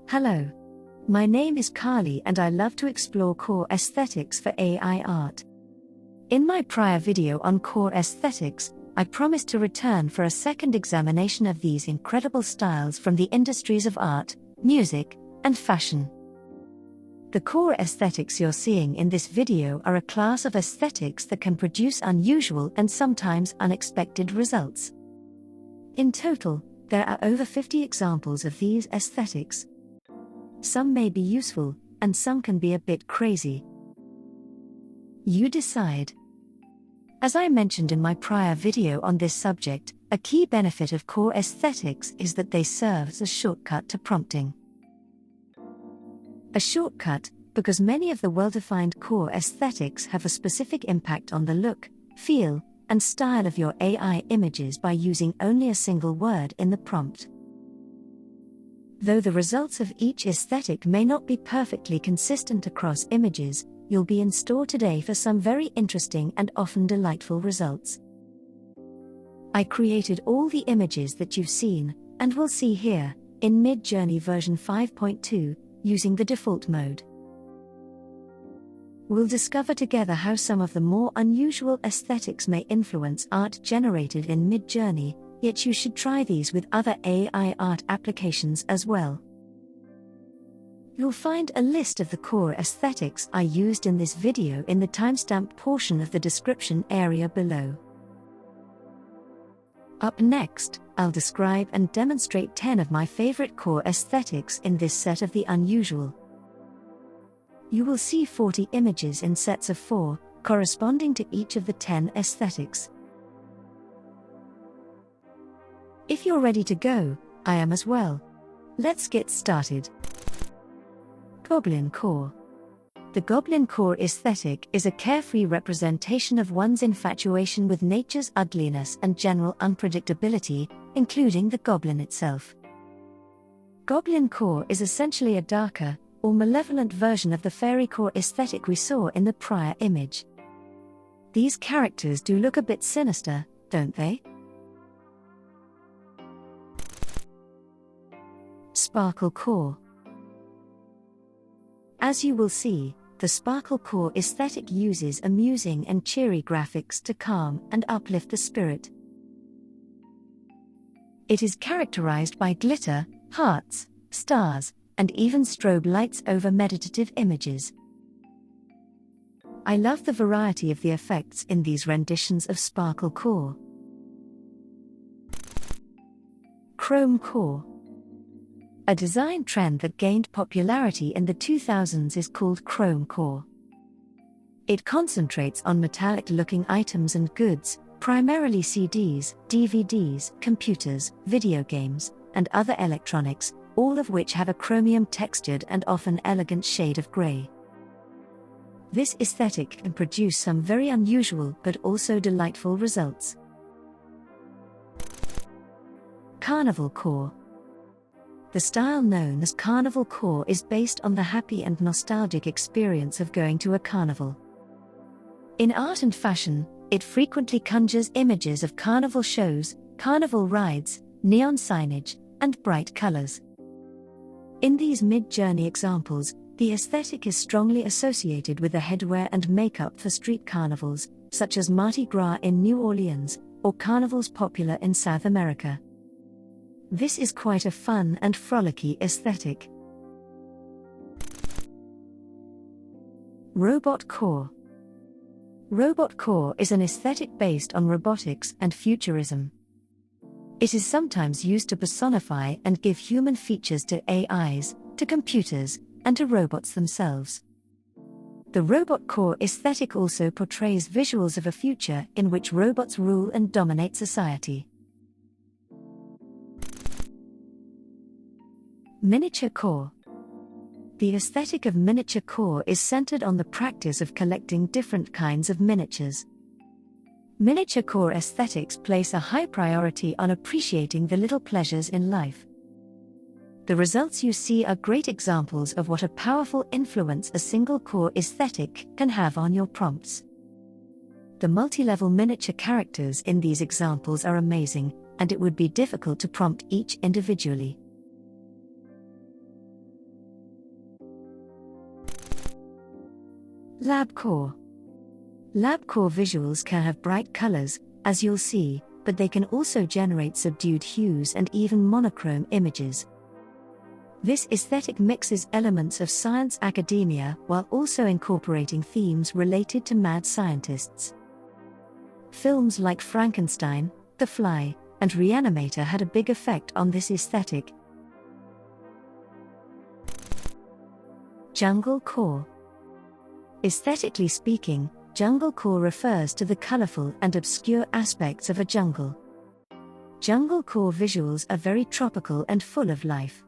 Hello. My name is Carly and I love to explore core aesthetics for AI art. In my prior video on core aesthetics, I promised to return for a second examination of these incredible styles from the industries of art, music, and fashion. The core aesthetics you're seeing in this video are a class of aesthetics that can produce unusual and sometimes unexpected results. In total, there are over 50 examples of these aesthetics. Some may be useful, and some can be a bit crazy. You decide. As I mentioned in my prior video on this subject, a key benefit of core aesthetics is that they serve as a shortcut to prompting. A shortcut, because many of the well-defined core aesthetics have a specific impact on the look, feel, and style of your AI images by using only a single word in the prompt. Though the results of each aesthetic may not be perfectly consistent across images, you'll be in store today for some very interesting and often delightful results. I created all the images that you've seen, and will see here, in Midjourney version 5.2, using the default mode. We'll discover together how some of the more unusual aesthetics may influence art generated in Midjourney, yet you should try these with other AI art applications as well. You'll find a list of the core aesthetics I used in this video in the timestamp portion of the description area below. Up next, I'll describe and demonstrate 10 of my favorite core aesthetics in this set of the unusual. You will see 40 images in sets of 4, corresponding to each of the 10 aesthetics. If you're ready to go, I am as well. Let's get started. GoblinCore. The GoblinCore aesthetic is a carefree representation of one's infatuation with nature's ugliness and general unpredictability, including the goblin itself. GoblinCore is essentially a darker, or malevolent version of the FairyCore aesthetic we saw in the prior image. These characters do look a bit sinister, don't they? SparkleCore. As you will see, the SparkleCore aesthetic uses amusing and cheery graphics to calm and uplift the spirit. It is characterized by glitter, hearts, stars, and even strobe lights over meditative images. I love the variety of the effects in these renditions of SparkleCore. ChromeCore. A design trend that gained popularity in the 2000s is called ChromeCore. It concentrates on metallic-looking items and goods, primarily CDs, DVDs, computers, video games, and other electronics, all of which have a chromium-textured and often elegant shade of grey. This aesthetic can produce some very unusual but also delightful results. CarnivalCore. The style known as CarnivalCore is based on the happy and nostalgic experience of going to a carnival. In art and fashion, it frequently conjures images of carnival shows, carnival rides, neon signage, and bright colors. In these Midjourney examples, the aesthetic is strongly associated with the headwear and makeup for street carnivals, such as Mardi Gras in New Orleans, or carnivals popular in South America. This is quite a fun and frolicky aesthetic. RobotCore. RobotCore is an aesthetic based on robotics and futurism. It is sometimes used to personify and give human features to AIs, to computers, and to robots themselves. The RobotCore aesthetic also portrays visuals of a future in which robots rule and dominate society. MiniatureCore. The aesthetic of MiniatureCore is centered on the practice of collecting different kinds of miniatures. MiniatureCore aesthetics place a high priority on appreciating the little pleasures in life. The results you see are great examples of what a powerful influence a single core aesthetic can have on your prompts. The multi-level miniature characters in these examples are amazing, and it would be difficult to prompt each individually. LabCore. LabCore visuals can have bright colors, as you'll see, but they can also generate subdued hues and even monochrome images. This aesthetic mixes elements of science academia while also incorporating themes related to mad scientists. Films like Frankenstein, The Fly, and Reanimator had a big effect on this aesthetic. JungleCore. Aesthetically speaking, JungleCore refers to the colorful and obscure aspects of a jungle. JungleCore visuals are very tropical and full of life.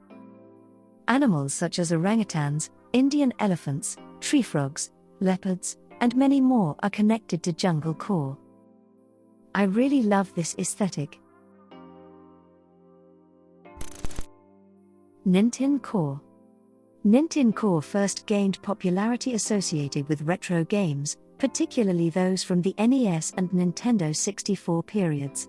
Animals such as orangutans, Indian elephants, tree frogs, leopards, and many more are connected to JungleCore. I really love this aesthetic. NintenCore. NintenCore first gained popularity associated with retro games, particularly those from the NES and Nintendo 64 periods.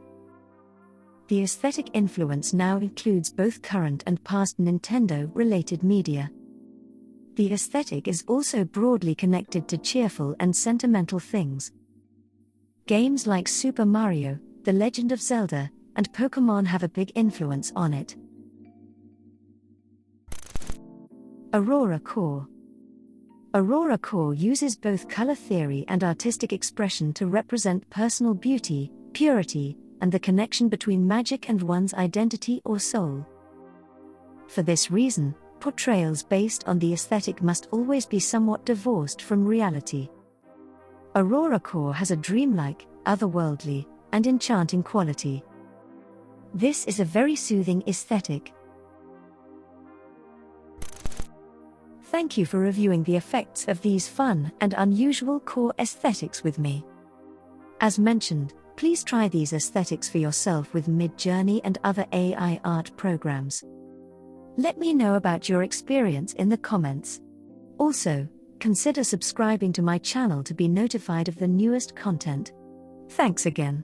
The aesthetic influence now includes both current and past Nintendo-related media. The aesthetic is also broadly connected to cheerful and sentimental things. Games like Super Mario, The Legend of Zelda, and Pokémon have a big influence on it. AuroraCore. AuroraCore uses both color theory and artistic expression to represent personal beauty, purity, and the connection between magic and one's identity or soul. For this reason, portrayals based on the aesthetic must always be somewhat divorced from reality. AuroraCore has a dreamlike, otherworldly, and enchanting quality. This is a very soothing aesthetic. Thank you for reviewing the effects of these fun and unusual core aesthetics with me. As mentioned, please try these aesthetics for yourself with Midjourney and other AI art programs. Let me know about your experience in the comments. Also, consider subscribing to my channel to be notified of the newest content. Thanks again.